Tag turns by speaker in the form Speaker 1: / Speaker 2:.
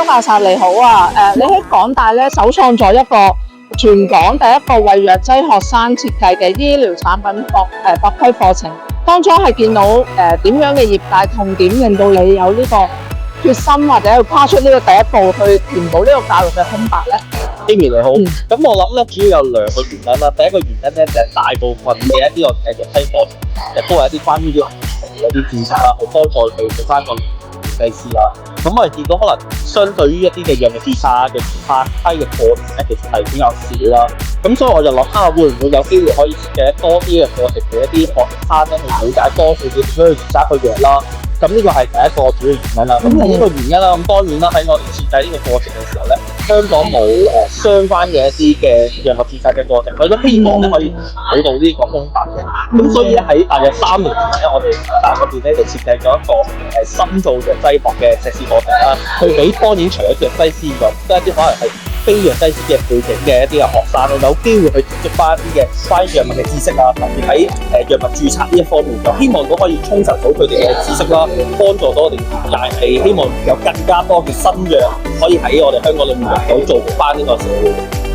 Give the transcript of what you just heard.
Speaker 1: 教授你好啊，你喺港大咧首創咗一個全港第一個為藥劑學生設計嘅醫療產品獲批課程。當初係見到點樣嘅業界痛點，令到你有呢個決心或者去跨出呢個第一步去填補呢個教育嘅空白咧
Speaker 2: ？Amy 你好，咁我諗咧主要有兩個原因啦。第一個原因咧就係大部分嘅一啲個藥劑課程，都係一啲關於呢個一啲知識啦，好幫我去做翻個藥劑師啦。咁我哋見到可能相對於一啲嘅藥物註冊嘅法規嘅課程咧，其實係比較少啦。咁所以我就諗下會唔會有機會可以設計多啲嘅課程俾一啲學生咧去了解多少少點樣去註冊佢藥啦。咁呢個係第一個主要原因啦。咁第二個原因啦，咁當然啦，喺我哋設計呢個課程嘅時候咧，香港冇相關嘅一啲嘅藥物註冊嘅課程，我都希望咧可以補到呢個空白嘅。咁所以咧喺大約3年前咧，我哋大學嗰邊咧就設計咗一個深造藥劑學嘅碩士課程啦，去俾當然除咗藥劑師以外，都一啲可能係非藥劑師嘅背景嘅一啲嘅學生咧，有機會去接觸翻一啲嘅關於藥物嘅知識啊，特別喺藥物註冊呢一方面，就希望都可以充實到佢哋嘅知識啦，幫助到我哋業界係希望有更加多嘅新藥可以喺我哋香港裏面做翻呢個社會。